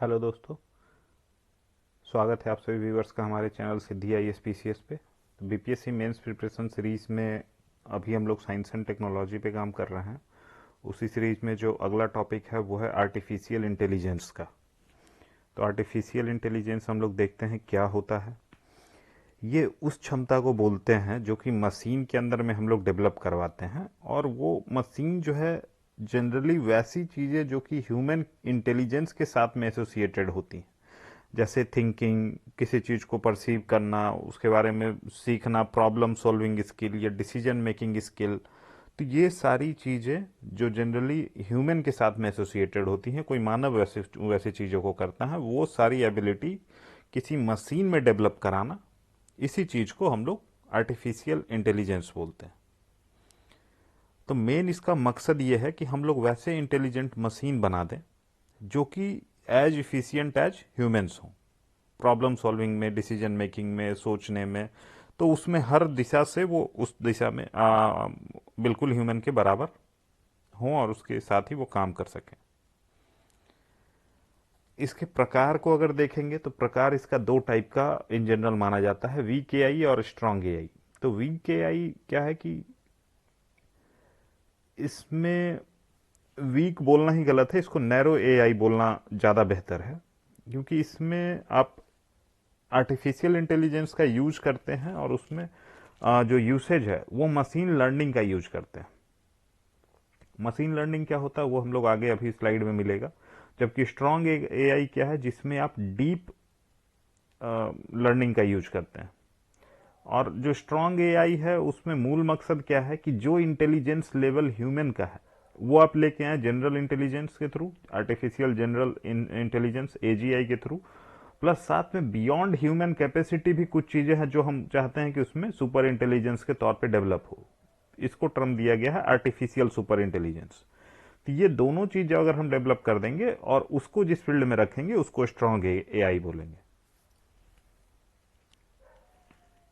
Hello दोस्तों, स्वागत है आप सभी व्यूवर्स का हमारे चैनल सिद्धि IAS पे। तो बीपीएससी मेंस प्रिपरेशन सीरीज़ में अभी हम लोग साइंस एंड टेक्नोलॉजी पे काम कर रहे हैं। उसी सीरीज में जो अगला टॉपिक है वो है आर्टिफिशियल इंटेलिजेंस का। तो आर्टिफिशियल इंटेलिजेंस हम लोग देखते हैं क्या होता है। ये उस क्षमता को बोलते हैं जो कि मशीन के अंदर में हम लोग डेवलप करवाते हैं, और वो मशीन जो है जनरली वैसी चीज़ें जो कि ह्यूमन इंटेलिजेंस के साथ में एसोसिएटेड होती हैं, जैसे थिंकिंग, किसी चीज़ को परसीव करना, उसके बारे में सीखना, प्रॉब्लम सॉल्विंग स्किल या डिसीजन मेकिंग स्किल। तो ये सारी चीज़ें जो जनरली ह्यूमन के साथ में एसोसिएटेड होती हैं, कोई मानव वैसे वैसे चीज़ों को करता है, वो सारी एबिलिटी किसी मशीन में डेवलप कराना, इसी चीज़ को हम लोग आर्टिफिशियल इंटेलिजेंस बोलते हैं। तो मेन इसका मकसद ये है कि हम लोग वैसे इंटेलिजेंट मशीन बना दें जो कि एज इफिशियंट एज ह्यूमंस हों, प्रॉब्लम सॉल्विंग में, डिसीजन मेकिंग में, सोचने में। तो उसमें हर दिशा से वो उस दिशा में बिल्कुल ह्यूमन के बराबर हों और उसके साथ ही वो काम कर सकें। इसके प्रकार को अगर देखेंगे तो प्रकार इसका दो टाइप का इन जनरल माना जाता है, वीक एआई और स्ट्रांग एआई। तो वीक एआई क्या है कि इसमें वीक बोलना ही गलत है, इसको नैरो एआई बोलना ज़्यादा बेहतर है, क्योंकि इसमें आप आर्टिफिशियल इंटेलिजेंस का यूज करते हैं और उसमें जो यूसेज है वो मशीन लर्निंग का यूज करते हैं। मशीन लर्निंग क्या होता है वो हम लोग आगे अभी स्लाइड में मिलेगा। जबकि स्ट्रांग एआई क्या है, जिसमें आप डीप लर्निंग का यूज करते हैं। और जो स्ट्रांग एआई है उसमें मूल मकसद क्या है कि जो इंटेलिजेंस लेवल ह्यूमन का है वो आप लेके आए जनरल इंटेलिजेंस के through, artificial general intelligence AGI के थ्रू, प्लस साथ में बियॉन्ड ह्यूमन कैपेसिटी भी कुछ चीजें हैं जो हम चाहते हैं कि उसमें सुपर इंटेलिजेंस के तौर पे डेवलप हो। इसको टर्म दिया गया है आर्टिफिशियल सुपर इंटेलिजेंस। तो ये दोनों चीजें अगर हम डेवलप कर देंगे और उसको जिस फील्ड में रखेंगे उसको स्ट्रांग एआई बोलेंगे।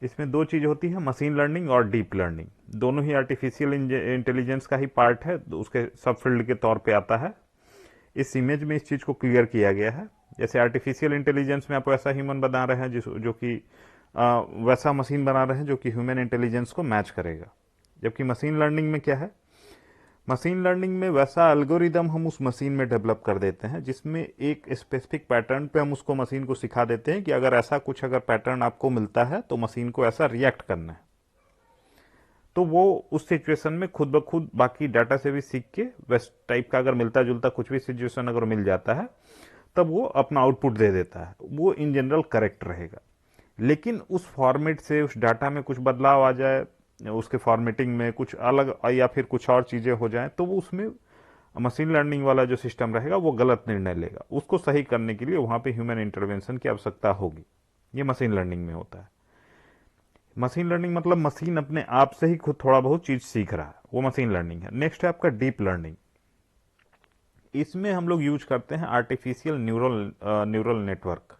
इसमें दो चीज होती है, मशीन लर्निंग और डीप लर्निंग। दोनों ही आर्टिफिशियल इंटेलिजेंस का ही पार्ट है, तो उसके सब फील्ड के तौर पे आता है। इस इमेज में इस चीज को क्लियर किया गया है। जैसे आर्टिफिशियल इंटेलिजेंस में आप वैसा ह्यूमन बना रहे हैं जो कि वैसा मशीन बना रहे हैं जो कि ह्यूमन इंटेलिजेंस को मैच करेगा। जबकि मशीन लर्निंग में क्या है, मशीन लर्निंग में वैसा एल्गोरिदम हम उस मशीन में डेवलप कर देते हैं जिसमें एक स्पेसिफिक पैटर्न पे हम उसको मशीन को सिखा देते हैं कि अगर ऐसा कुछ अगर पैटर्न आपको मिलता है तो मशीन को ऐसा रिएक्ट करना है। तो वो उस सिचुएशन में खुद ब खुद बाकी डाटा से भी सीख के वैस टाइप का अगर मिलता जुलता कुछ भी सिचुएशन अगर मिल जाता है तब वो अपना आउटपुट दे देता है, वो इन जनरल करेक्ट रहेगा। लेकिन उस फॉर्मेट से उस डाटा में कुछ बदलाव आ जाए, उसके फॉर्मेटिंग में कुछ अलग या फिर कुछ और चीजें हो जाएं, तो वो उसमें मशीन लर्निंग वाला जो सिस्टम रहेगा वो गलत निर्णय लेगा। उसको सही करने के लिए वहां पे ह्यूमन इंटरवेंशन की आवश्यकता होगी। ये मशीन लर्निंग में होता है। मशीन लर्निंग मतलब मशीन अपने आप से ही खुद थोड़ा बहुत चीज सीख रहा है, वो मशीन लर्निंग है। नेक्स्ट है आपका डीप लर्निंग। इसमें हम लोग यूज करते हैं आर्टिफिशियल न्यूरल नेटवर्क।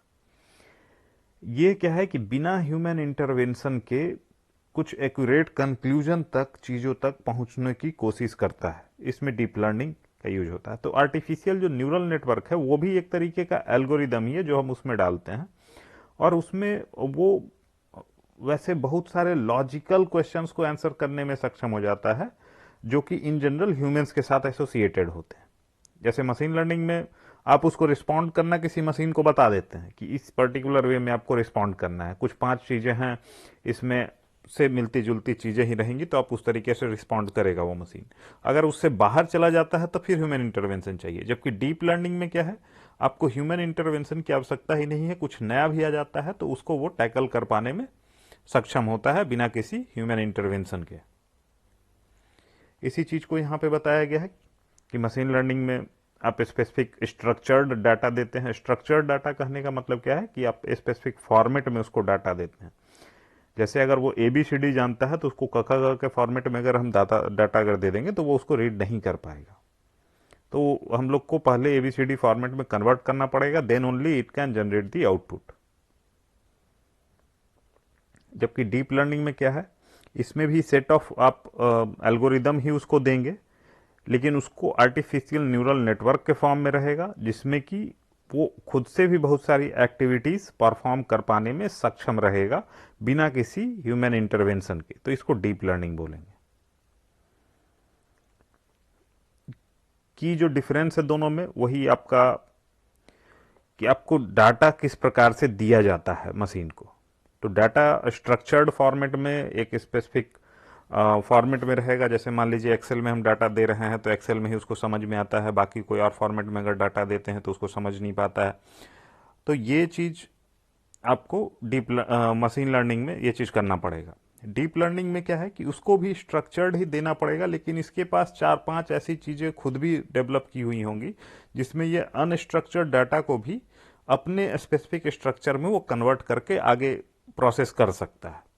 ये क्या है कि बिना ह्यूमन इंटरवेंशन के कुछ एक्यूरेट कंक्लूजन तक, चीजों तक पहुंचने की कोशिश करता है। इसमें डीप लर्निंग का यूज होता है। तो आर्टिफिशियल जो न्यूरल नेटवर्क है वो भी एक तरीके का एल्गोरिदम ही है जो हम उसमें डालते हैं, और उसमें वो वैसे बहुत सारे लॉजिकल क्वेश्चंस को आंसर करने में सक्षम हो जाता है जो कि इन जनरल ह्यूमंस के साथ एसोसिएटेड होते हैं। जैसे मशीन लर्निंग में आप उसको रिस्पॉन्ड करना किसी मशीन को बता देते हैं कि इस पर्टिकुलर वे में आपको रिस्पॉन्ड करना है, कुछ 5 चीजें हैं इसमें से मिलती जुलती चीजें ही रहेंगी, तो आप उस तरीके से रिस्पॉन्ड करेगा वो मशीन। अगर उससे बाहर चला जाता है तो फिर ह्यूमन इंटरवेंशन चाहिए। जबकि डीप लर्निंग में क्या है, आपको ह्यूमन इंटरवेंशन की आवश्यकता ही नहीं है, कुछ नया भी आ जाता है तो उसको वो टैकल कर पाने में सक्षम होता है बिना किसी ह्यूमन इंटरवेंशन के। इसी चीज को यहां पे बताया गया है कि मशीन लर्निंग में आप स्पेसिफिक स्ट्रक्चर्ड डाटा देते हैं। स्ट्रक्चर्ड डाटा कहने का मतलब क्या है कि आप स्पेसिफिक फॉर्मेट में उसको डाटा देते हैं। जैसे अगर वो ABCD जानता है तो उसको क ख ग के फॉर्मेट में अगर हम डाटा अगर दे देंगे तो वो उसको रीड नहीं कर पाएगा। तो हम लोग को पहले ABCD फॉर्मेट में कन्वर्ट करना पड़ेगा, then only it can generate the output. जबकि डीप लर्निंग में क्या है, इसमें भी सेट ऑफ आप एल्गोरिदम ही उसको देंगे, लेकिन उसको आर्टिफिशियल न्यूरल नेटवर्क के फॉर्म में रहेगा जिसमें कि वो खुद से भी बहुत सारी एक्टिविटीज परफॉर्म कर पाने में सक्षम रहेगा बिना किसी ह्यूमन इंटरवेंशन के, तो इसको डीप लर्निंग बोलेंगे। की जो डिफरेंस है दोनों में वही आपका कि आपको डाटा किस प्रकार से दिया जाता है मशीन को। तो डाटा स्ट्रक्चर्ड फॉर्मेट में एक स्पेसिफिक फॉर्मेट में रहेगा, जैसे मान लीजिए एक्सेल में हम डाटा दे रहे हैं तो एक्सेल में ही उसको समझ में आता है, बाकी कोई और फॉर्मेट में अगर डाटा देते हैं तो उसको समझ नहीं पाता है। तो ये चीज आपको डीप मशीन लर्निंग में ये चीज करना पड़ेगा। डीप लर्निंग में क्या है कि उसको भी स्ट्रक्चर्ड ही देना पड़ेगा, लेकिन इसके पास 4-5 ऐसी चीजें खुद भी डेवलप की हुई होंगी जिसमें ये अनस्ट्रक्चर्ड डाटा को भी अपने स्पेसिफिक स्ट्रक्चर में वो कन्वर्ट करके आगे प्रोसेस कर सकता है।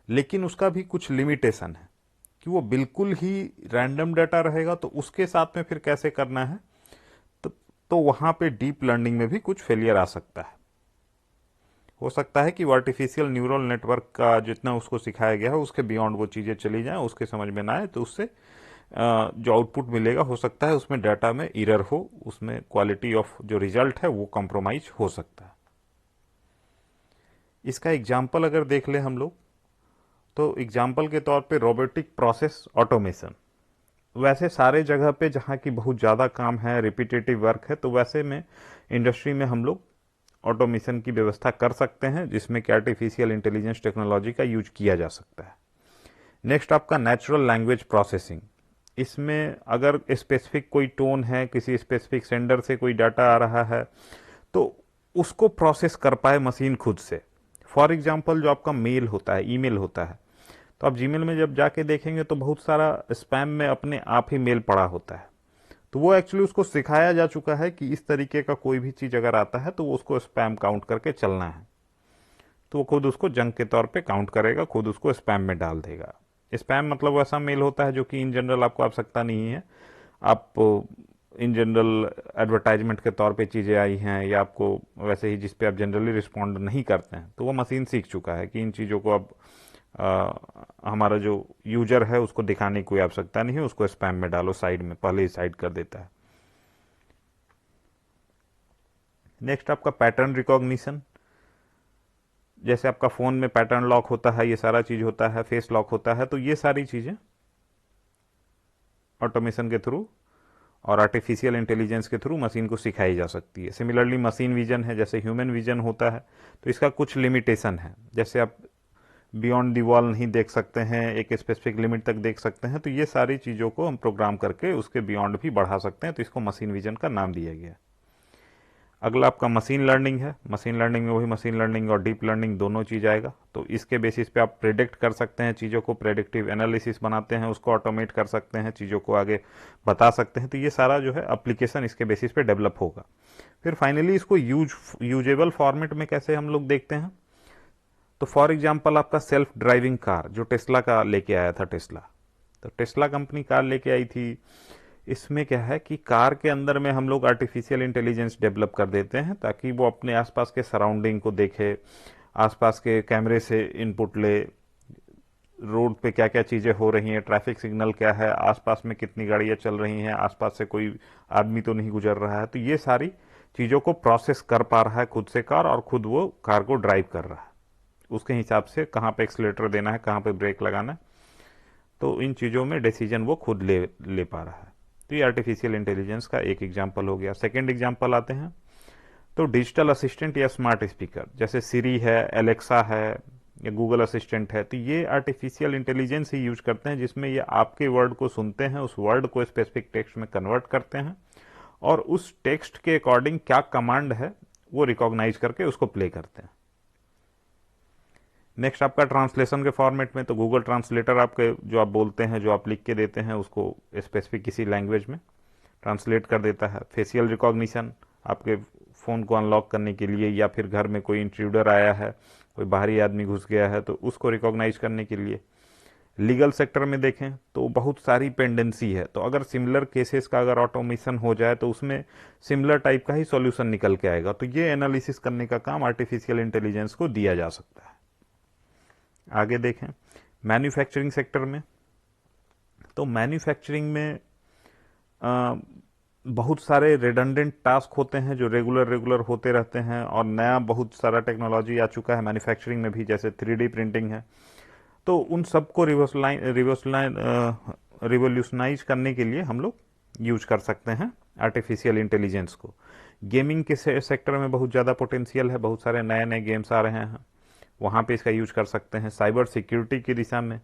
लेकिन उसका भी कुछ लिमिटेशन है कि वो बिल्कुल ही रैंडम डाटा रहेगा, तो उसके साथ में फिर कैसे करना है, तो वहां पे डीप लर्निंग में भी कुछ फेलियर आ सकता है। हो सकता है कि वो आर्टिफिशियल न्यूरल नेटवर्क का जितना उसको सिखाया गया है उसके बियॉन्ड वो चीज़ें चली जाएं, उसके समझ में ना आए, तो उससे जो आउटपुट मिलेगा हो सकता है उसमें डाटा में एरर हो, उसमें क्वालिटी ऑफ जो रिजल्ट है वो कॉम्प्रोमाइज हो सकता है। इसका एग्जाम्पल अगर देख ले हम लोग, तो एग्जाम्पल के तौर पे रोबोटिक प्रोसेस ऑटोमेशन। वैसे सारे जगह पे जहाँ की बहुत ज़्यादा काम है, रिपीटेटिव वर्क है, तो वैसे में इंडस्ट्री में हम लोग ऑटोमेशन की व्यवस्था कर सकते हैं जिसमें कि आर्टिफिशियल इंटेलिजेंस टेक्नोलॉजी का यूज किया जा सकता है। नेक्स्ट आपका नेचुरल लैंग्वेज प्रोसेसिंग। इसमें अगर स्पेसिफिक कोई टोन है, किसी स्पेसिफिक सेंडर से कोई डाटा आ रहा है, तो उसको प्रोसेस कर पाए मशीन खुद से। फॉर एग्जाम्पल जो आपका मेल होता है, ईमेल होता है, तो आप जीमेल में जब जाके देखेंगे तो बहुत सारा स्पैम में अपने आप ही मेल पड़ा होता है। तो वो एक्चुअली उसको सिखाया जा चुका है कि इस तरीके का कोई भी चीज अगर आता है तो वो उसको स्पैम काउंट करके चलना है, तो वो खुद उसको जंक के तौर पे काउंट करेगा, खुद उसको स्पैम में डाल देगा। स्पैम मतलब वैसा मेल होता है जो कि इन जनरल आपको आवश्यकता नहीं है, आप इन जनरल एडवर्टाइजमेंट के तौर पे चीज़ें आई हैं या आपको वैसे ही जिस पे आप जनरली रिस्पॉन्ड नहीं करते हैं, तो वो मशीन सीख चुका है कि इन चीज़ों को अब हमारा जो यूजर है उसको दिखाने की कोई आवश्यकता नहीं है, उसको स्पैम में डालो, साइड में पहले ही साइड कर देता है। नेक्स्ट आपका पैटर्न रिकॉग्निशन। जैसे आपका फ़ोन में पैटर्न लॉक होता है, ये सारा चीज़ होता है, फेस लॉक होता है, तो ये सारी चीज़ें ऑटोमेशन के थ्रू और आर्टिफिशियल इंटेलिजेंस के थ्रू मशीन को सिखाई जा सकती है। सिमिलरली मशीन विजन है, जैसे ह्यूमन विजन होता है, तो इसका कुछ लिमिटेशन है। जैसे आप बियॉन्ड दी वॉल नहीं देख सकते हैं, एक स्पेसिफिक लिमिट तक देख सकते हैं, तो ये सारी चीज़ों को हम प्रोग्राम करके उसके बियॉन्ड भी बढ़ा सकते हैं, तो इसको मशीन विजन का नाम दिया गया। अगला आपका मशीन लर्निंग है। मशीन लर्निंग में वही मशीन लर्निंग और डीप लर्निंग दोनों चीज़ आएगा। तो इसके बेसिस पे आप प्रेडिक्ट कर सकते हैं चीज़ों को, प्रेडिक्टिव एनालिसिस बनाते हैं, उसको ऑटोमेट कर सकते हैं, चीज़ों को आगे बता सकते हैं। तो ये सारा जो है एप्लीकेशन इसके बेसिस पे डेवलप होगा। फिर फाइनली इसको यूजेबल फॉर्मेट में कैसे हम लोग देखते हैं, तो फॉर एग्जाम्पल आपका सेल्फ ड्राइविंग कार जो टेस्ला का लेके आया था, टेस्ला, तो टेस्ला कंपनी कार लेके आई थी। इसमें क्या है कि कार के अंदर में हम लोग आर्टिफिशियल इंटेलिजेंस डेवलप कर देते हैं ताकि वो अपने आसपास के सराउंडिंग को देखे, आसपास के कैमरे से इनपुट ले, रोड पे क्या क्या चीज़ें हो रही हैं, ट्रैफिक सिग्नल क्या है, आसपास में कितनी गाड़ियाँ चल रही हैं, आसपास से कोई आदमी तो नहीं गुजर रहा है, तो ये सारी चीज़ों को प्रोसेस कर पा रहा है खुद से कार, और खुद वो कार को ड्राइव कर रहा है। उसके हिसाब से कहाँ पे एक्सीलरेटर देना है, कहाँ पे ब्रेक लगाना है, तो इन चीज़ों में डिसीजन वो खुद ले पा रहा है। तो ये आर्टिफिशियल इंटेलिजेंस का एक एग्जाम्पल हो गया। सेकेंड एग्जाम्पल आते हैं तो डिजिटल असिस्टेंट या स्मार्ट स्पीकर, जैसे सिरी है, एलेक्सा है या गूगल असिस्टेंट है, तो ये आर्टिफिशियल इंटेलिजेंस ही यूज करते हैं जिसमें ये आपके वर्ड को सुनते हैं, उस वर्ड को स्पेसिफिक टेक्स्ट में कन्वर्ट करते हैं और उस टेक्स्ट के अकॉर्डिंग क्या कमांड है वो रिकॉग्नाइज करके उसको प्ले करते हैं। नेक्स्ट आपका ट्रांसलेशन के फॉर्मेट में, तो गूगल ट्रांसलेटर आपके जो आप बोलते हैं, जो आप लिख के देते हैं, उसको स्पेसिफिक किसी लैंग्वेज में ट्रांसलेट कर देता है। फेशियल रिकॉग्निशन, आपके फ़ोन को अनलॉक करने के लिए, या फिर घर में कोई इंट्रूडर आया है, कोई बाहरी आदमी घुस गया है, तो उसको रिकॉग्नाइज करने के लिए। लीगल सेक्टर में देखें तो बहुत सारी पेंडेंसी है, तो अगर सिमिलर केसेस का अगर ऑटोमेशन हो जाए तो उसमें सिमिलर टाइप का ही सॉल्यूशन निकल के आएगा, तो ये एनालिसिस करने का काम आर्टिफिशियल इंटेलिजेंस को दिया जा सकता है। आगे देखें मैन्युफैक्चरिंग सेक्टर में, तो मैन्युफैक्चरिंग में बहुत सारे रिडंडेंट टास्क होते हैं जो रेगुलर रेगुलर होते रहते हैं, और नया बहुत सारा टेक्नोलॉजी आ चुका है मैन्युफैक्चरिंग में भी, जैसे 3D प्रिंटिंग है। तो उन सबको रिवोल्यूशनाइज करने के लिए हम लोग यूज कर सकते हैं आर्टिफिशियल इंटेलिजेंस को। गेमिंग के सेक्टर में बहुत ज़्यादा पोटेंशियल है, बहुत सारे नए नए गेम्स आ रहे हैं, वहाँ पे इसका यूज कर सकते हैं। साइबर सिक्योरिटी की दिशा में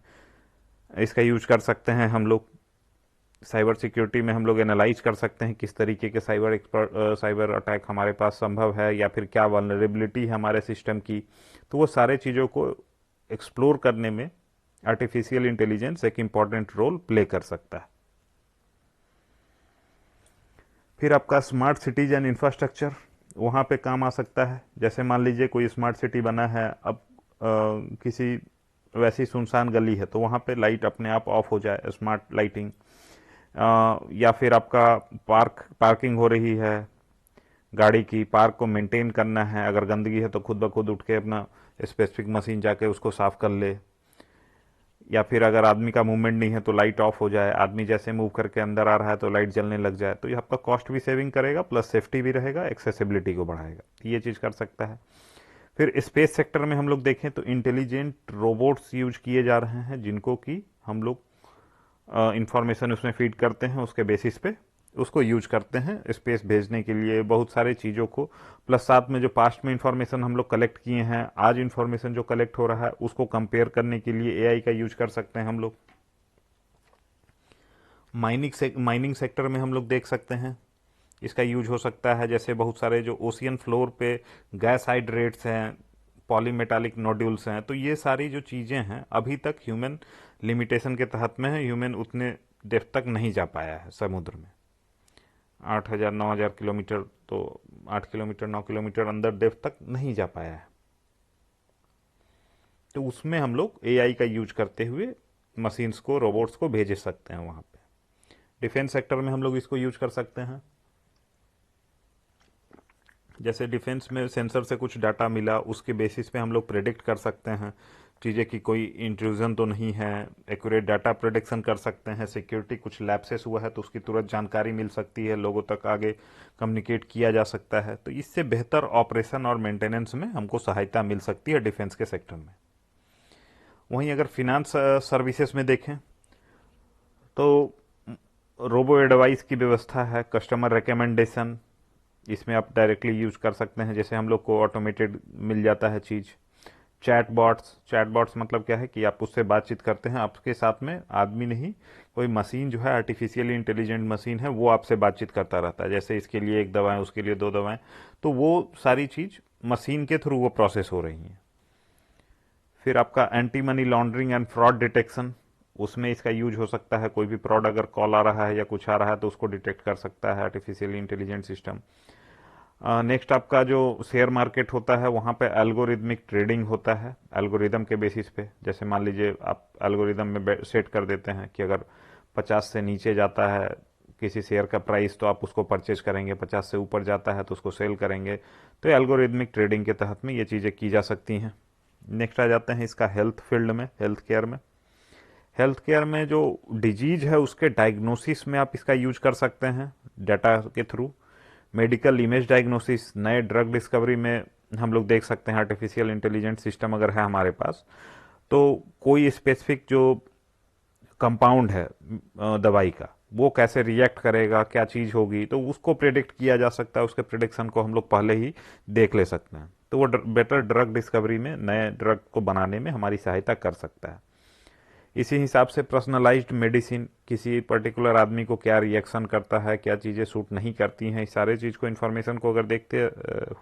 इसका यूज कर सकते हैं हम लोग। साइबर सिक्योरिटी में हम लोग एनालाइज कर सकते हैं किस तरीके के साइबर अटैक हमारे पास संभव है, या फिर क्या वल्नरेबिलिटी है हमारे सिस्टम की। तो वो सारे चीज़ों को एक्सप्लोर करने में आर्टिफिशियल इंटेलिजेंस एक इम्पॉर्टेंट रोल प्ले कर सकता है। फिर आपका स्मार्ट सिटीज एंड इंफ्रास्ट्रक्चर वहाँ पे काम आ सकता है। जैसे मान लीजिए कोई स्मार्ट सिटी बना है, अब किसी वैसी सुनसान गली है तो वहाँ पे लाइट अपने आप ऑफ हो जाए, स्मार्ट लाइटिंग। या फिर आपका पार्किंग हो रही है गाड़ी की, पार्क को मेंटेन करना है, अगर गंदगी है तो खुद ब खुद उठ के अपना स्पेसिफिक मशीन जाके उसको साफ कर ले। या फिर अगर आदमी का मूवमेंट नहीं है तो लाइट ऑफ हो जाए, आदमी जैसे मूव करके अंदर आ रहा है तो लाइट जलने लग जाए। तो ये आपका कॉस्ट भी सेविंग करेगा, प्लस सेफ्टी भी रहेगा, एक्सेसिबिलिटी को बढ़ाएगा। ये चीज़ कर सकता है। फिर स्पेस सेक्टर में हम लोग देखें तो इंटेलिजेंट रोबोट्स यूज किए जा रहे हैं, जिनको कि हम लोग इंफॉर्मेशन उसमें फीड करते हैं, उसके बेसिस पे उसको यूज करते हैं स्पेस भेजने के लिए बहुत सारे चीज़ों को। प्लस साथ में जो पास्ट में इंफॉर्मेशन हम लोग कलेक्ट किए हैं, आज इंफॉर्मेशन जो कलेक्ट हो रहा है उसको कंपेयर करने के लिए एआई का यूज कर सकते हैं हम लोग। माइनिंग सेक्टर में हम लोग देख सकते हैं इसका यूज हो सकता है। जैसे बहुत सारे जो ओशियन फ्लोर पे गैस हाइड्रेट्स हैं, पॉलीमेटालिक नोड्यूल्स हैं, तो ये सारी जो चीज़ें हैं अभी तक ह्यूमन लिमिटेशन के तहत में है। ह्यूमन उतने डेप्थ तक नहीं जा पाया है समुद्र में। 8,000 9,000 किलोमीटर, तो 8 किलोमीटर 9 किलोमीटर अंदर डेप्थ तक नहीं जा पाया है। तो उसमें हम लोग एआई का यूज करते हुए मशीन्स को, रोबोट्स को भेज सकते हैं वहाँ पे। डिफेंस सेक्टर में हम लोग इसको यूज कर सकते हैं। जैसे डिफेंस में सेंसर से कुछ डाटा मिला, उसके बेसिस पे हम लोग प्रेडिक्ट कर सकते हैं चीज़ें कि कोई इंट्रूजन तो नहीं है, एक्यूरेट डाटा प्रोडिक्शन कर सकते हैं। सिक्योरिटी कुछ लैप्सेस हुआ है तो उसकी तुरंत जानकारी मिल सकती है, लोगों तक आगे कम्युनिकेट किया जा सकता है। तो इससे बेहतर ऑपरेशन और मेंटेनेंस में हमको सहायता मिल सकती है डिफेंस के सेक्टर में। वहीं अगर फिनांस सर्विसेज में देखें तो रोबो एडवाइस की व्यवस्था है, कस्टमर रिकमेंडेशन, इसमें आप डायरेक्टली यूज कर सकते हैं। जैसे हम लोग को ऑटोमेटेड मिल जाता है चीज़। चैटबॉट्स मतलब क्या है कि आप उससे बातचीत करते हैं, आपके साथ में आदमी नहीं, कोई मशीन जो है, आर्टिफिशियली इंटेलिजेंट मशीन है, वो आपसे बातचीत करता रहता है। जैसे इसके लिए एक दवाएं, उसके लिए दो दवाएं, तो वो सारी चीज़ मशीन के थ्रू वो प्रोसेस हो रही हैं। फिर आपका anti money laundering and fraud detection, उसमें इसका यूज हो सकता है। कोई भी फ्रॉड अगर कॉल आ रहा है या कुछ आ रहा है तो उसको डिटेक्ट कर सकता है आर्टिफिशियली इंटेलिजेंट सिस्टम। नेक्स्ट आपका जो शेयर मार्केट होता है, वहाँ पे एल्गोरिदमिक ट्रेडिंग होता है एल्गोरिदम के बेसिस पे। जैसे मान लीजिए आप एल्गोरिदम में सेट कर देते हैं कि अगर 50 से नीचे जाता है किसी शेयर का प्राइस तो आप उसको परचेज करेंगे, 50 से ऊपर जाता है तो उसको सेल करेंगे। तो एल्गोरिदमिक ट्रेडिंग के तहत में ये चीज़ें की जा सकती हैं। नेक्स्ट आ जाते हैं इसका हेल्थ फील्ड में, हेल्थ केयर में जो डिजीज है उसके डायग्नोसिस में आप इसका यूज कर सकते हैं डाटा के थ्रू। मेडिकल इमेज डायग्नोसिस, नए ड्रग डिस्कवरी में हम लोग देख सकते हैं आर्टिफिशियल इंटेलिजेंट सिस्टम अगर है हमारे पास, तो कोई स्पेसिफिक जो कंपाउंड है दवाई का, वो कैसे रिएक्ट करेगा, क्या चीज़ होगी, तो उसको प्रेडिक्ट किया जा सकता है। उसके प्रेडिक्शन को हम लोग पहले ही देख ले सकते हैं। तो वो बेटर ड्रग डिस्कवरी में, नए ड्रग को बनाने में हमारी सहायता कर सकता है। इसी हिसाब से पर्सनलाइज्ड मेडिसिन, किसी पर्टिकुलर आदमी को क्या रिएक्शन करता है, क्या चीज़ें सूट नहीं करती हैं, इस सारे चीज़ को, इन्फॉर्मेशन को अगर देखते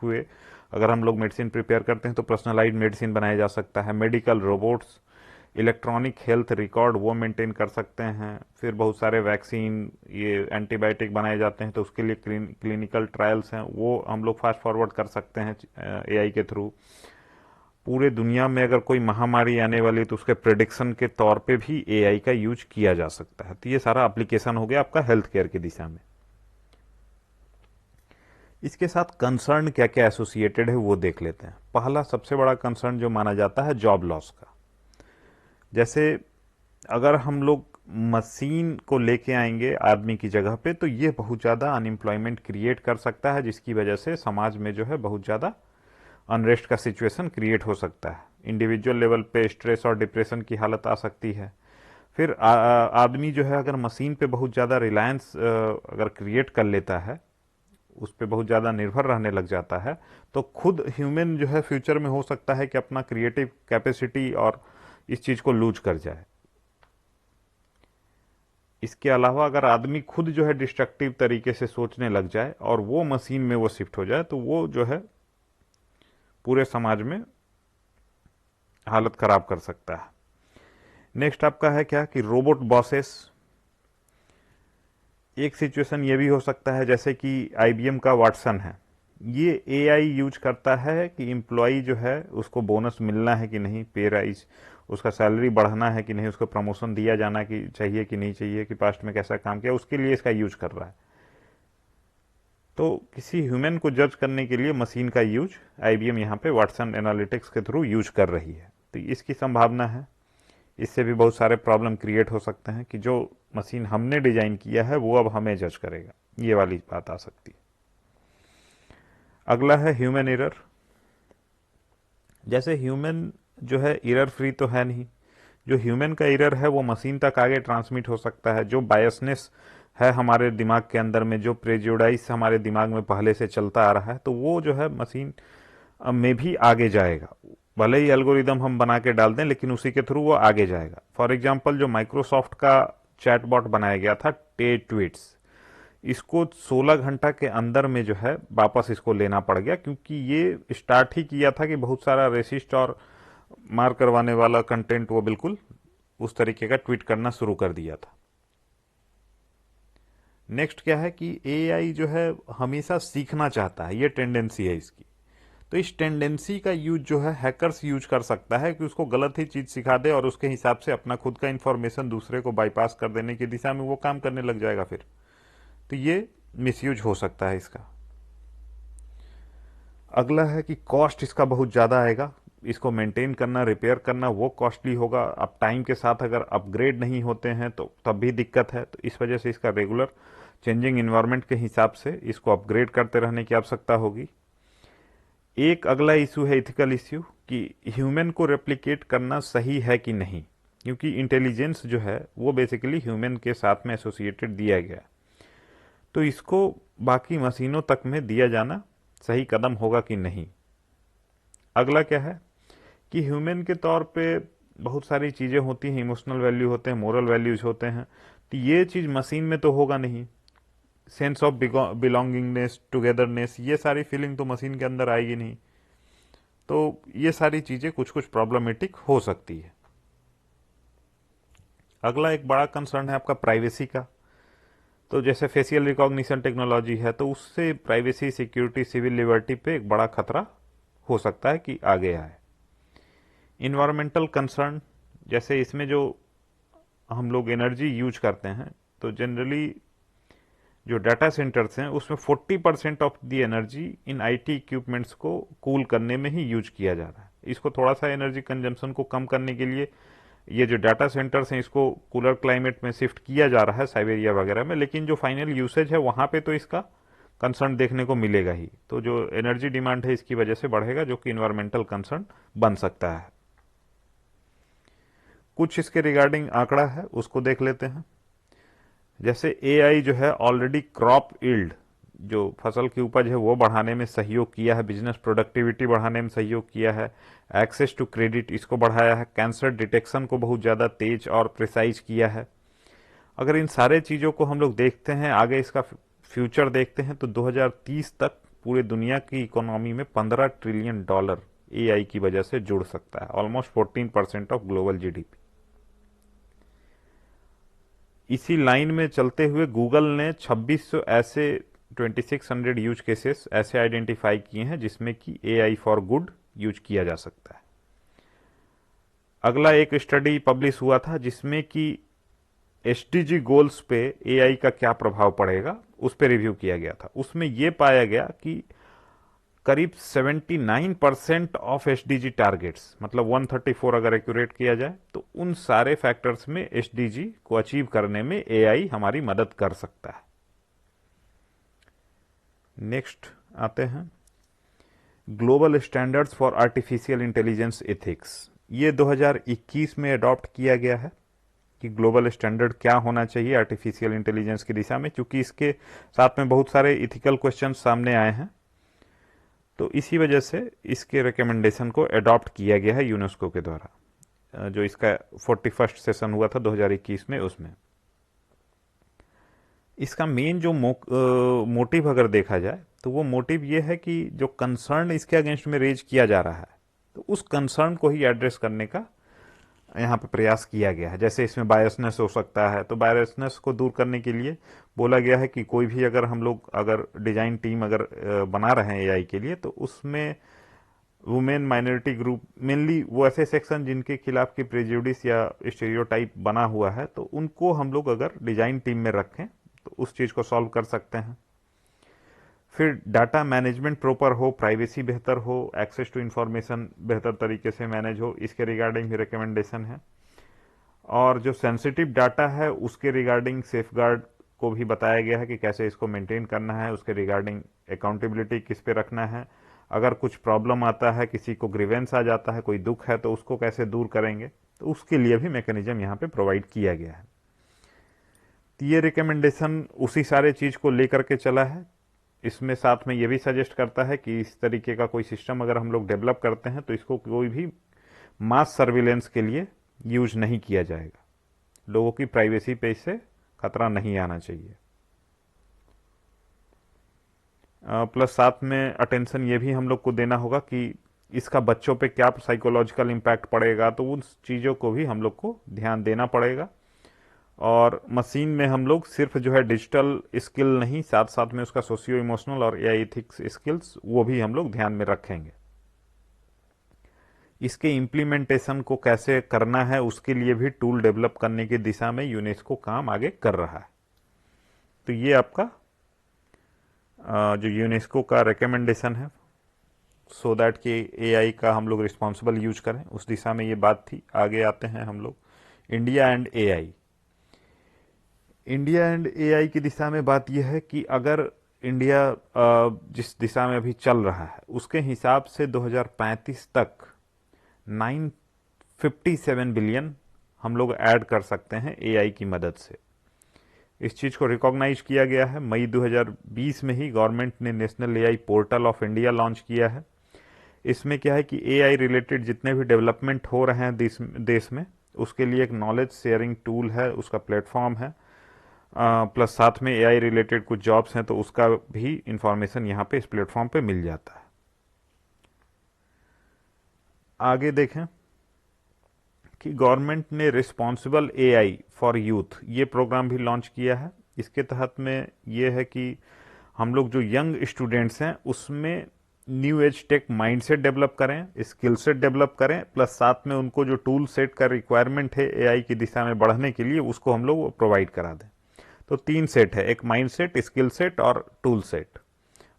हुए अगर हम लोग मेडिसिन प्रिपेयर करते हैं तो पर्सनलाइज्ड मेडिसिन बनाया जा सकता है। Medical robots, electronic health record वो मेंटेन कर सकते हैं। फिर बहुत सारे वैक्सीन, ये एंटीबायोटिक बनाए जाते हैं तो उसके लिए क्लिनिकल ट्रायल्स हैं, वो हम लोग फास्ट फॉरवर्ड कर सकते हैं एआई के थ्रू। पूरे दुनिया में अगर कोई महामारी आने वाली है तो उसके प्रेडिक्शन के तौर पे भी एआई का यूज किया जा सकता है। तो ये सारा एप्लीकेशन हो गया आपका हेल्थ केयर की दिशा में। इसके साथ कंसर्न क्या क्या एसोसिएटेड है वो देख लेते हैं। पहला सबसे बड़ा कंसर्न जो माना जाता है जॉब लॉस का। जैसे अगर हम लोग मशीन को लेके आएंगे आदमी की जगह पे, तो ये बहुत ज़्यादा अनएम्प्लॉयमेंट क्रिएट कर सकता है, जिसकी वजह से समाज में जो है बहुत ज़्यादा अनरेस्ट का सिचुएशन क्रिएट हो सकता है। इंडिविजुअल लेवल पे स्ट्रेस और डिप्रेशन की हालत आ सकती है। फिर आदमी जो है अगर मशीन पे बहुत ज़्यादा रिलायंस अगर क्रिएट कर लेता है, उस पर बहुत ज़्यादा निर्भर रहने लग जाता है, तो खुद ह्यूमन जो है फ्यूचर में हो सकता है कि अपना क्रिएटिव कैपेसिटी और इस चीज़ को लूज कर जाए। इसके अलावा अगर आदमी खुद जो है डिस्ट्रक्टिव तरीके से सोचने लग जाए और वो मशीन में वो शिफ्ट हो जाए, तो वो जो है पूरे समाज में हालत खराब कर सकता है। नेक्स्ट आपका है क्या कि रोबोट बॉसेस। एक सिचुएशन ये भी हो सकता है जैसे कि आईबीएम का वाटसन है, ये एआई यूज करता है कि एम्प्लॉय जो है उसको बोनस मिलना है कि नहीं, पे राइज, उसका सैलरी बढ़ाना है कि नहीं, उसको प्रमोशन दिया जाना कि चाहिए कि नहीं चाहिए, कि पास्ट में कैसा काम किया, उसके लिए इसका यूज कर रहा है। तो किसी ह्यूमन को जज करने के लिए मशीन का यूज आईबीएम यहाँ पे वाटसन एनालिटिक्स के थ्रू यूज कर रही है। तो इसकी संभावना है, इससे भी बहुत सारे प्रॉब्लम क्रिएट हो सकते हैं कि जो मशीन हमने डिजाइन किया है वो अब हमें जज करेगा, ये वाली बात आ सकती है। अगला है ह्यूमन एरर। जैसे ह्यूमन जो है एरर फ्री तो है नहीं, जो ह्यूमन का एरर है वो मशीन तक आगे ट्रांसमिट हो सकता है। जो बायसनेस है हमारे दिमाग के अंदर में, जो प्रेजुडाइज हमारे दिमाग में पहले से चलता आ रहा है, तो वो जो है मशीन में भी आगे जाएगा। भले ही एल्गोरिदम हम बना के डाल दें, लेकिन उसी के थ्रू वो आगे जाएगा। फॉर एग्जाम्पल जो माइक्रोसॉफ्ट का चैटबॉट बनाया गया था टे ट्वीट्स, इसको 16 घंटा के अंदर में जो है वापस इसको लेना पड़ गया, क्योंकि ये स्टार्ट ही किया था कि बहुत सारा रेसिस्ट और मार करवाने वाला कंटेंट वो बिल्कुल उस तरीके का ट्वीट करना शुरू कर दिया था। नेक्स्ट क्या है कि एआई जो है हमेशा सीखना चाहता है, ये टेंडेंसी है इसकी। तो इस टेंडेंसी का यूज जो है हैकर्स यूज कर सकता है कि उसको गलत ही चीज सिखा दे और उसके हिसाब से अपना खुद का इंफॉर्मेशन दूसरे को बाईपास कर देने की दिशा में वो काम करने लग जाएगा फिर। तो ये मिसयूज हो सकता है इसका। अगला है कि कॉस्ट इसका बहुत ज़्यादा आएगा, इसको मेंटेन करना, रिपेयर करना वो कॉस्टली होगा। अब टाइम के साथ अगर अपग्रेड नहीं होते हैं तो तब भी दिक्कत है। तो इस वजह से इसका रेगुलर चेंजिंग इन्वायरमेंट के हिसाब से इसको अपग्रेड करते रहने की आवश्यकता होगी। एक अगला इशू है इथिकल इश्यू, कि ह्यूमन को रेप्लिकेट करना सही है कि नहीं, क्योंकि इंटेलिजेंस जो है वो बेसिकली ह्यूमन के साथ में एसोसिएटेड दिया गया, तो इसको बाकी मशीनों तक में दिया जाना सही कदम होगा कि नहीं। अगला क्या है कि ह्यूमन के तौर पे बहुत सारी चीज़ें होती हैं, इमोशनल वैल्यू होते हैं, मोरल वैल्यूज होते हैं, तो ये चीज़ मशीन में तो होगा नहीं। सेंस ऑफ बिलोंगिंगनेस, टुगेदरनेस, ये सारी फीलिंग तो मशीन के अंदर आएगी नहीं। तो ये सारी चीज़ें कुछ कुछ प्रॉब्लमेटिक हो सकती है। अगला एक बड़ा कंसर्न है आपका प्राइवेसी का। तो जैसे फेशियल रिकॉग्निशन टेक्नोलॉजी है, तो उससे प्राइवेसी, सिक्योरिटी, सिविल लिबर्टी पे एक बड़ा खतरा हो सकता है कि आगे आए। इन्वायरमेंटल कंसर्न, जैसे इसमें जो हम लोग एनर्जी यूज करते हैं, तो जनरली जो डाटा सेंटर्स हैं उसमें 40% of the energy in IT equipments को कूल करने में ही यूज किया जा रहा है। इसको थोड़ा सा एनर्जी कंजम्पशन को कम करने के लिए ये जो डाटा सेंटर्स हैं इसको कूलर क्लाइमेट में शिफ्ट किया जा रहा है, साइबेरिया वगैरह में, लेकिन जो फाइनल यूसेज है वहां पे तो इसका कंसर्न देखने को मिलेगा ही। तो जो एनर्जी डिमांड है इसकी वजह से बढ़ेगा, जो कि इन्वायरमेंटल कंसर्न बन सकता है। कुछ इसके रिगार्डिंग आंकड़ा है, उसको देख लेते हैं। जैसे एआई जो है ऑलरेडी क्रॉप यील्ड, जो फसल की उपज है वो बढ़ाने में सहयोग किया है, बिजनेस प्रोडक्टिविटी बढ़ाने में सहयोग किया है, एक्सेस टू क्रेडिट इसको बढ़ाया है, कैंसर डिटेक्शन को बहुत ज़्यादा तेज और प्रिसाइज किया है। अगर इन सारे चीज़ों को हम लोग देखते हैं, आगे इसका फ्यूचर देखते हैं, तो 2030 तक पूरे दुनिया की इकोनॉमी में $15 ट्रिलियन एआई की वजह से जुड़ सकता है, ऑलमोस्ट 14% ऑफ ग्लोबल जीडीपी। इसी लाइन में चलते हुए गूगल ने 2600 ऐसे 2600 यूज केसेस ऐसे आइडेंटिफाई किए हैं जिसमें कि एआई फॉर गुड यूज किया जा सकता है। अगला एक स्टडी पब्लिश हुआ था जिसमें कि एसडीजी गोल्स पे एआई का क्या प्रभाव पड़ेगा उस पर रिव्यू किया गया था। उसमें यह पाया गया कि करीब 79% ऑफ एसडीजी टारगेट्स, मतलब 134 अगर एक्यूरेट किया जाए तो उन सारे फैक्टर्स में एसडीजी को अचीव करने में एआई हमारी मदद कर सकता है। नेक्स्ट आते हैं global standards for artificial intelligence ethics. ये 2021 में अडॉप्ट किया गया है कि ग्लोबल स्टैंडर्ड क्या होना चाहिए आर्टिफिशियल इंटेलिजेंस की दिशा में, क्योंकि इसके साथ में बहुत सारे इथिकल क्वेश्चन सामने आए हैं, तो इसी वजह से इसके रिकमेंडेशन को अडॉप्ट किया गया है यूनेस्को के द्वारा। जो इसका 41st सेशन हुआ था 2021 में, उसमें इसका मेन जो मोटिव अगर देखा जाए तो वो मोटिव ये है कि जो कंसर्न इसके अगेंस्ट में रेज किया जा रहा है, तो उस कंसर्न को ही एड्रेस करने का यहाँ पे प्रयास किया गया है। जैसे इसमें बायसनेस हो सकता है, तो बायसनेस को दूर करने के लिए बोला गया है कि कोई भी अगर हम लोग अगर डिजाइन टीम अगर बना रहे हैं एआई के लिए, तो उसमें वुमेन माइनॉरिटी ग्रुप, मेनली वो ऐसे सेक्शन जिनके खिलाफ की प्रेजुडिस या स्टेरियोटाइप बना हुआ है, तो उनको हम लोग अगर डिजाइन टीम में रखें तो उस चीज को सॉल्व कर सकते हैं। फिर डाटा मैनेजमेंट प्रॉपर हो, प्राइवेसी बेहतर हो, एक्सेस टू इंफॉर्मेशन बेहतर तरीके से मैनेज हो, इसके रिगार्डिंग भी रिकमेंडेशन है। और जो सेंसिटिव डाटा है उसके रिगार्डिंग सेफगार्ड को भी बताया गया है कि कैसे इसको मेंटेन करना है, उसके रिगार्डिंग अकाउंटेबिलिटी किस पे रखना है, अगर कुछ प्रॉब्लम आता है, किसी को ग्रीवेंस आ जाता है, कोई दुख है, तो उसको कैसे दूर करेंगे, तो उसके लिए भी मैकेनिज्म यहाँ पे प्रोवाइड किया गया है। तो ये रिकमेंडेशन उसी सारे चीज को लेकर के चला है। इसमें साथ में ये भी सजेस्ट करता है कि इस तरीके का कोई सिस्टम अगर हम लोग डेवलप करते हैं तो इसको कोई भी मास सर्विलेंस के लिए यूज नहीं किया जाएगा, लोगों की प्राइवेसी पे इससे खतरा नहीं आना चाहिए। प्लस साथ में अटेंशन ये भी हम लोग को देना होगा कि इसका बच्चों पे क्या साइकोलॉजिकल इम्पैक्ट पड़ेगा, तो उन चीज़ों को भी हम लोग को ध्यान देना पड़ेगा। और मशीन में हम लोग सिर्फ जो है डिजिटल स्किल नहीं, साथ साथ में उसका सोशियो इमोशनल और एआई एथिक्स स्किल्स वो भी हम लोग ध्यान में रखेंगे। इसके इम्प्लीमेंटेशन को कैसे करना है उसके लिए भी टूल डेवलप करने की दिशा में यूनेस्को काम आगे कर रहा है। तो ये आपका जो यूनेस्को का रिकमेंडेशन है, सो दैट कि एआई का हम लोग रिस्पॉन्सिबल यूज करें, उस दिशा में ये बात थी। आगे आते हैं हम लोग India and AI. India and AI की दिशा में बात यह है कि अगर इंडिया जिस दिशा में अभी चल रहा है उसके हिसाब से 2035 तक 957 बिलियन हम लोग ऐड कर सकते हैं एआई की मदद से। इस चीज को रिकॉग्नाइज किया गया है। मई 2020 में ही गवर्नमेंट ने national AI portal of India launch किया है। इसमें क्या है कि एआई रिलेटेड जितने भी डेवलपमेंट हो रहे हैं देश में, उसके लिए एक नॉलेज शेयरिंग टूल है, उसका प्लेटफॉर्म है। प्लस साथ में एआई रिलेटेड कुछ जॉब्स हैं तो उसका भी इंफॉर्मेशन यहाँ पे इस प्लेटफॉर्म पे मिल जाता है। आगे देखें कि गवर्नमेंट ने रिस्पॉन्सिबल एआई फॉर यूथ ये प्रोग्राम भी लॉन्च किया है। इसके तहत में ये है कि हम लोग जो यंग स्टूडेंट्स हैं उसमें new age tech mindset develop करें, स्किल सेट डेवलप करें, प्लस साथ में उनको जो टूल सेट का रिक्वायरमेंट है एआई की दिशा में बढ़ने के लिए उसको हम लोग प्रोवाइड करा दें। तो 3 सेट है, एक माइंड सेट, स्किल सेट और टूल सेट।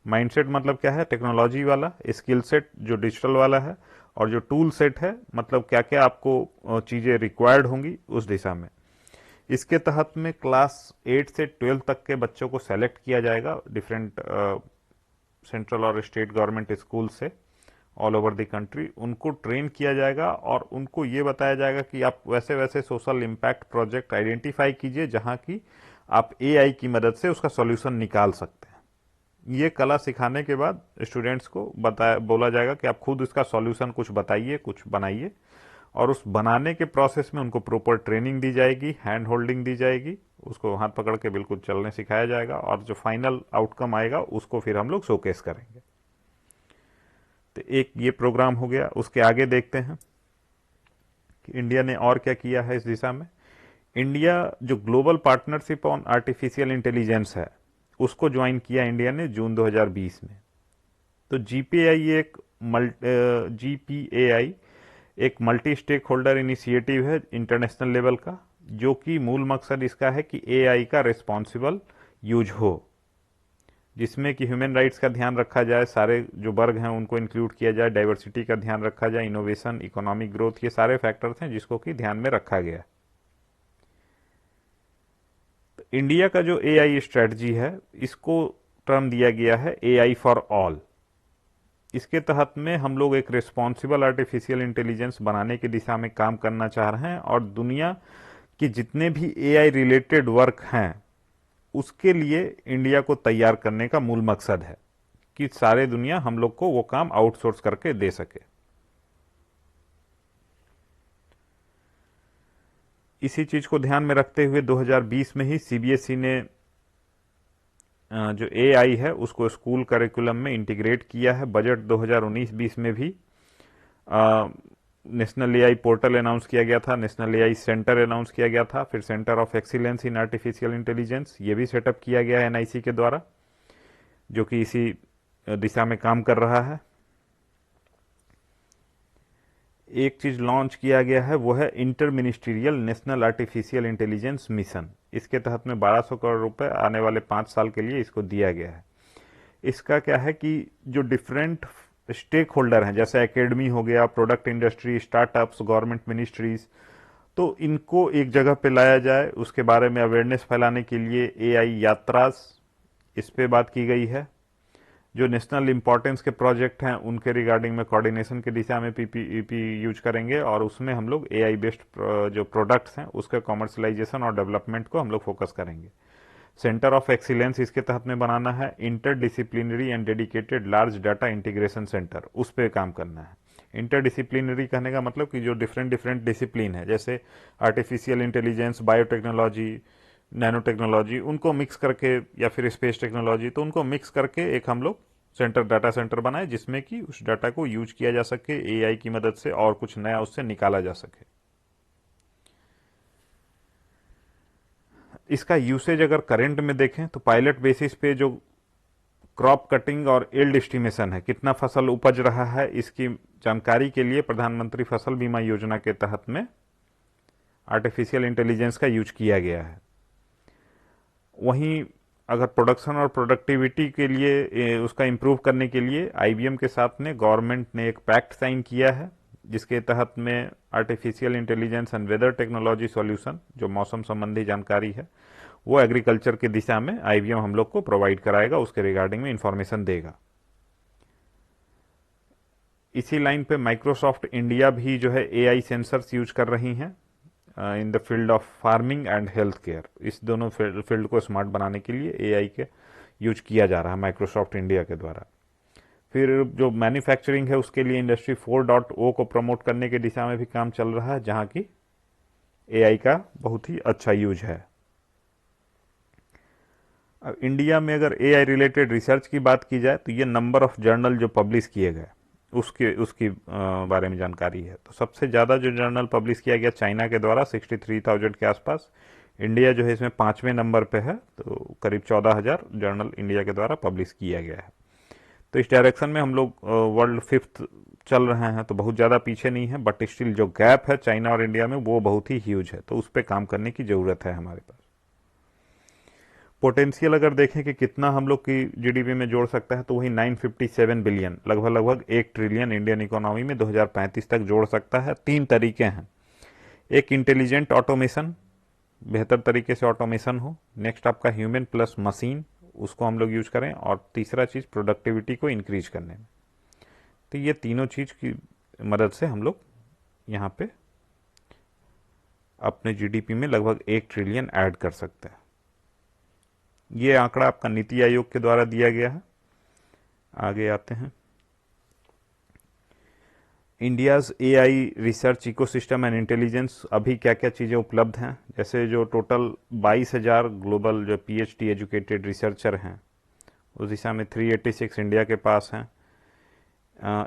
माइंड सेट मतलब क्या है, टेक्नोलॉजी वाला, स्किल सेट जो डिजिटल वाला है, और जो टूल सेट है मतलब क्या क्या आपको चीजें रिक्वायर्ड होंगी उस दिशा में। इसके तहत में क्लास 8 से 12 तक के बच्चों को सेलेक्ट किया जाएगा डिफरेंट सेंट्रल और स्टेट गवर्नमेंट स्कूल से ऑल ओवर द कंट्री। उनको ट्रेन किया जाएगा और उनको ये बताया जाएगा कि आप वैसे वैसे सोशल इम्पैक्ट प्रोजेक्ट आइडेंटिफाई कीजिए जहां की आप एआई की मदद से उसका सॉल्यूशन निकाल सकते हैं। ये कला सिखाने के बाद स्टूडेंट्स को बोला जाएगा कि आप खुद इसका सॉल्यूशन कुछ बताइए, कुछ बनाइए, और उस बनाने के प्रोसेस में उनको प्रॉपर ट्रेनिंग दी जाएगी, हैंड होल्डिंग दी जाएगी, उसको हाथ पकड़ के बिल्कुल चलने सिखाया जाएगा, और जो फाइनल आउटकम आएगा उसको फिर हम लोग शोकेस करेंगे। तो एक ये प्रोग्राम हो गया। उसके आगे देखते हैं कि इंडिया ने और क्या किया है इस दिशा में। इंडिया जो global partnership on artificial intelligence है उसको ज्वाइन किया इंडिया ने जून 2020 में। तो जीपीएआई एक मल्टी स्टेक होल्डर इनिशिएटिव है इंटरनेशनल लेवल का, जो कि मूल मकसद इसका है कि एआई का रिस्पॉन्सिबल यूज हो। जिसमें कि ह्यूमन राइट्स का ध्यान रखा जाए, सारे जो वर्ग हैं उनको इंक्लूड किया जाए, डाइवर्सिटी का ध्यान रखा जाए, इनोवेशन, इकोनॉमिक ग्रोथ, ये सारे फैक्टर्स हैं जिसको कि ध्यान में रखा गया। तो इंडिया का जो एआई स्ट्रेटजी है, इसको टर्म दिया गया है एआई फॉर ऑल। इसके तहत में हम लोग एक रिस्पॉन्सिबल आर्टिफिशियल इंटेलिजेंस बनाने की दिशा में काम करना चाह रहे हैं, और दुनिया के जितने भी एआई रिलेटेड वर्क हैं उसके लिए इंडिया को तैयार करने का मूल मकसद है कि सारे दुनिया हम लोग को वो काम आउटसोर्स करके दे सके। इसी चीज को ध्यान में रखते हुए 2020 में ही सीबीएसई ने जो एआई है उसको स्कूल करिकुलम में इंटीग्रेट किया है। बजट 2019-20 में भी नेशनल एआई पोर्टल अनाउंस किया गया था, नेशनल एआई सेंटर अनाउंस किया गया था, फिर centre of excellence in artificial intelligence ये भी सेटअप किया गया है एनआईसी के द्वारा, जो कि इसी दिशा में काम कर रहा है। एक चीज लॉन्च किया गया है वो है inter ministerial national artificial intelligence mission. इसके तहत में 1200 करोड़ रुपए आने वाले 5 साल के लिए इसको दिया गया है। इसका क्या है कि जो डिफरेंट स्टेक होल्डर हैं, जैसे एकेडमी हो गया, product industry, startups, government ministries, तो इनको एक जगह पे लाया जाए, उसके बारे में अवेयरनेस फैलाने के लिए एआई यात्रास इस पे बात की गई है। जो नेशनल इंपॉर्टेंस के प्रोजेक्ट हैं उनके रिगार्डिंग में कोऑर्डिनेशन की दिशा में पीपीईपी यूज करेंगे, और उसमें हम लोग एआई बेस्ड जो प्रोडक्ट्स हैं उसके कॉमर्शलाइजेशन और डेवलपमेंट को हम लोग फोकस करेंगे। सेंटर ऑफ एक्सीलेंस इसके तहत में बनाना है, inter disciplinary and dedicated large data integration centre, उस पर काम करना है। इंटर डिसिप्लिनरी कहने का मतलब कि जो डिफरेंट डिफरेंट डिसिप्लिन है, जैसे artificial intelligence, biotechnology, nano technology, उनको मिक्स करके, या फिर स्पेस टेक्नोलॉजी, तो उनको मिक्स करके एक हम लोग सेंटर, डाटा सेंटर बनाए, जिसमें कि उस डाटा को यूज किया जा सके एआई की मदद से, और कुछ नया उससे निकाला जा सके। इसका यूसेज अगर करंट में देखें तो पायलट बेसिस पे जो क्रॉप कटिंग और यील्ड एस्टिमेशन है, कितना फसल उपज रहा है, इसकी जानकारी के लिए प्रधानमंत्री फसल बीमा योजना के तहत में आर्टिफिशियल इंटेलिजेंस का यूज किया गया है। वहीं अगर प्रोडक्शन और प्रोडक्टिविटी के लिए उसका इंप्रूव करने के लिए आईबीएम के साथ में गवर्नमेंट ने एक पैक्ट साइन किया है, जिसके तहत में artificial intelligence and weather technology solution, जो मौसम संबंधी जानकारी है, वो एग्रीकल्चर की दिशा में आईबीएम हम लोग को प्रोवाइड कराएगा, उसके रिगार्डिंग में इंफॉर्मेशन देगा। इसी लाइन पे माइक्रोसॉफ्ट इंडिया भी जो है एआई सेंसर्स यूज कर रही हैं in the field of farming and health care. इस दोनों फील्ड को स्मार्ट बनाने के लिए एआई के यूज किया जा रहा है माइक्रोसॉफ्ट इंडिया के द्वारा। फिर जो मैन्युफैक्चरिंग है उसके लिए इंडस्ट्री 4.0 को प्रमोट करने की दिशा में भी काम चल रहा है, जहां की एआई का बहुत ही अच्छा यूज है। अब इंडिया में अगर एआई रिलेटेड रिसर्च की बात की जाए तो ये नंबर ऑफ जर्नल जो पब्लिश किए गए उसकी बारे में जानकारी है। तो सबसे ज़्यादा जो जर्नल पब्लिश किया गया चाइना के द्वारा 63,000 के आसपास। इंडिया जो है इसमें 5वें नंबर पे है, तो करीब 14,000 जर्नल इंडिया के द्वारा पब्लिश किया गया है। तो इस डायरेक्शन में हम लोग वर्ल्ड 5th चल रहे हैं, तो बहुत ज़्यादा पीछे नहीं है, बट स्टिल जो गैप है चाइना और इंडिया में वो बहुत ही ह्यूज है, तो उस पर काम करने की ज़रूरत है हमारे पास। पोटेंशियल अगर देखें कि कितना हम लोग की जीडीपी में जोड़ सकता है, तो वही 957 बिलियन, लगभग 1 ट्रिलियन इंडियन इकोनॉमी में 2035 तक जोड़ सकता है। 3 तरीके हैं, एक इंटेलिजेंट ऑटोमेशन, बेहतर तरीके से ऑटोमेशन हो, नेक्स्ट आपका ह्यूमन प्लस मशीन, उसको हम लोग यूज करें, और तीसरा चीज़ प्रोडक्टिविटी को इंक्रीज करने में। तो ये तीनों चीज़ की मदद से हम लोग यहाँ पे अपने जीडीपी में लगभग 1 ट्रिलियन ऐड कर सकते हैं। ये आंकड़ा आपका नीति आयोग के द्वारा दिया गया है। आगे आते हैं, India's AI research ecosystem and intelligence, अभी क्या क्या चीज़ें उपलब्ध हैं। जैसे जो टोटल 22,000 ग्लोबल जो पीएचडी एजुकेटेड रिसर्चर हैं, उस दिशा में 386 इंडिया के पास हैं।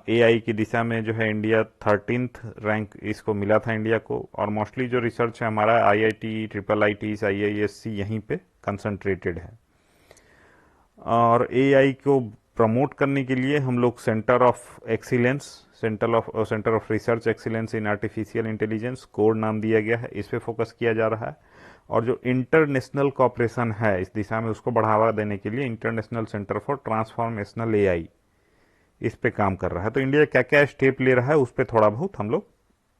एआई की दिशा में जो है इंडिया 13th रैंक इसको मिला था इंडिया को, और मोस्टली जो रिसर्च है हमारा आईआईटी, ट्रिपल आईटीज, आईआईएससी यहीं पे कंसंट्रेटेड है। और एआई को प्रमोट करने के लिए हम लोग centre of excellence, centre of research excellence in artificial intelligence, code नाम दिया गया है, इस पे फोकस किया जा रहा है। और जो इंटरनेशनल कॉपरेशन है इस दिशा में उसको बढ़ावा देने के लिए international centre for transformational AI इस पे काम कर रहा है। तो इंडिया क्या क्या स्टेप ले रहा है उस पर थोड़ा बहुत हम लोग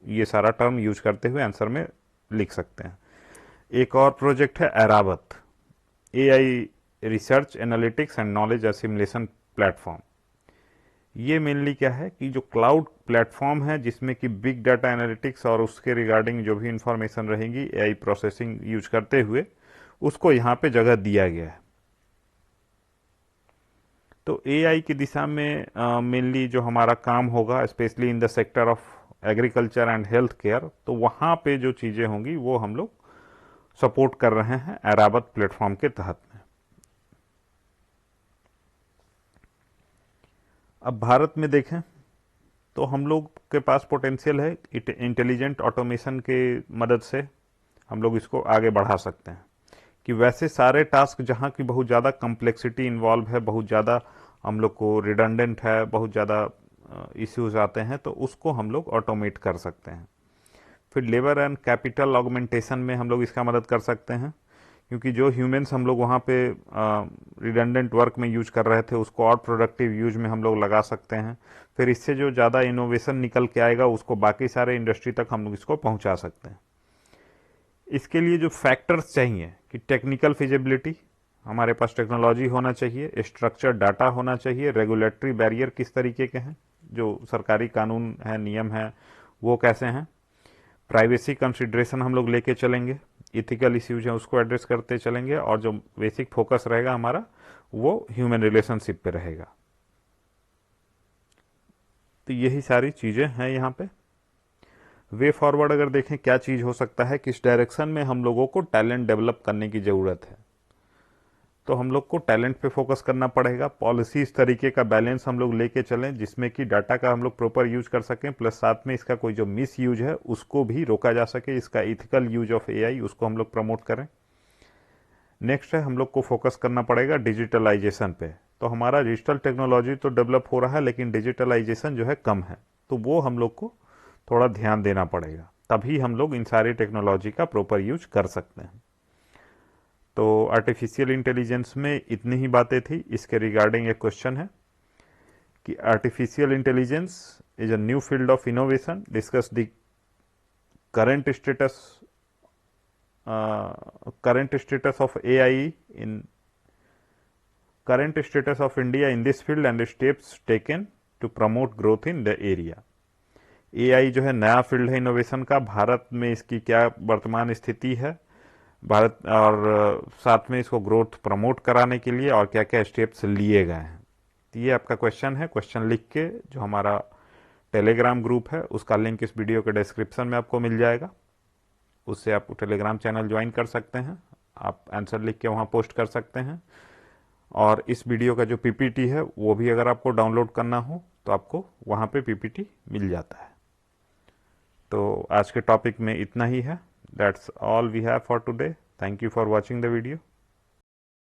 ये सारा टर्म यूज करते हुए आंसर में लिख सकते हैं। एक और प्रोजेक्ट है Airavat, AI research analytics and knowledge assimilation platform. ये मेनली क्या है कि जो क्लाउड प्लेटफॉर्म है जिसमें कि बिग डाटा एनालिटिक्स और उसके रिगार्डिंग जो भी इंफॉर्मेशन रहेगी एआई प्रोसेसिंग यूज करते हुए उसको यहाँ पे जगह दिया गया है। तो एआई की दिशा में मेनली जो हमारा काम होगा specially in the sector of agriculture and health care, तो वहाँ पे जो चीज़ें होंगी वो हम लोग सपोर्ट कर रहे हैं ऐरावत प्लेटफॉर्म के तहत में। अब भारत में देखें तो हम लोग के पास पोटेंशियल है इंटेलिजेंट ऑटोमेशन के मदद से हम लोग इसको आगे बढ़ा सकते हैं कि वैसे सारे टास्क जहाँ की बहुत ज़्यादा कम्प्लेक्सिटी इन्वॉल्व है, बहुत ज़्यादा हम लोग को रिडंडेंट है, बहुत ज़्यादा इश्यूज आते हैं, तो उसको हम लोग ऑटोमेट कर सकते हैं। फिर लेबर एंड कैपिटल ऑगमेंटेशन में हम लोग इसका मदद कर सकते हैं क्योंकि जो ह्यूमन्स हम लोग वहाँ पे रिडंडेंट वर्क में यूज कर रहे थे उसको और प्रोडक्टिव यूज में हम लोग लगा सकते हैं। फिर इससे जो ज़्यादा इनोवेशन निकल के आएगा उसको बाकी सारे इंडस्ट्री तक हम लोग इसको पहुँचा सकते हैं। इसके लिए जो फैक्टर्स चाहिए कि टेक्निकल फिजिबिलिटी, हमारे पास टेक्नोलॉजी होना चाहिए, स्ट्रक्चर डाटा होना चाहिए, रेगुलेटरी बैरियर किस तरीके के हैं, जो सरकारी कानून है नियम है वो कैसे हैं, प्राइवेसी कंसिडरेशन हम लोग लेके चलेंगे, इथिकल इश्यूज हैं उसको एड्रेस करते चलेंगे, और जो बेसिक फोकस रहेगा हमारा वो ह्यूमन रिलेशनशिप पे रहेगा। तो यही सारी चीज़ें हैं यहाँ पे। वे फॉरवर्ड अगर देखें क्या चीज़ हो सकता है, किस डायरेक्शन में हम लोगों को टैलेंट डेवलप करने की ज़रूरत है, तो हम लोग को टैलेंट पे फोकस करना पड़ेगा। पॉलिसी इस तरीके का बैलेंस हम लोग लेके चलें जिसमें कि डाटा का हम लोग प्रॉपर यूज कर सकें, प्लस साथ में इसका कोई जो मिस यूज है उसको भी रोका जा सके, इसका इथिकल यूज ऑफ एआई उसको हम लोग प्रमोट करें। नेक्स्ट है हम लोग को फोकस करना पड़ेगा डिजिटलाइजेशन पे। तो हमारा डिजिटल टेक्नोलॉजी तो डेवलप हो रहा है लेकिन डिजिटलाइजेशन जो है कम है, तो वो हम लोग को थोड़ा ध्यान देना पड़ेगा, तभी हम लोग इन सारी टेक्नोलॉजी का प्रॉपर यूज कर सकते हैं। तो आर्टिफिशियल इंटेलिजेंस में इतनी ही बातें थी। इसके रिगार्डिंग एक क्वेश्चन है कि artificial intelligence is a new field of innovation, discuss the current status of AI in current status of India in this field and steps taken to promote growth in the area। AI जो है नया field है innovation का, भारत में इसकी क्या वर्तमान स्थिति है भारत, और साथ में इसको ग्रोथ प्रमोट कराने के लिए और क्या क्या स्टेप्स लिए गए हैं। तो ये आपका क्वेश्चन है। क्वेश्चन लिख के जो हमारा टेलीग्राम ग्रुप है उसका लिंक इस वीडियो के डिस्क्रिप्शन में आपको मिल जाएगा, उससे आप टेलीग्राम चैनल ज्वाइन कर सकते हैं, आप आंसर लिख के वहाँ पोस्ट कर सकते हैं। और इस वीडियो का जो पीपीटी है वो भी अगर आपको डाउनलोड करना हो तो आपको वहाँ पे पीपीटी मिल जाता है। तो आज के टॉपिक में इतना ही है। That's all we have for today. Thank you for watching the video.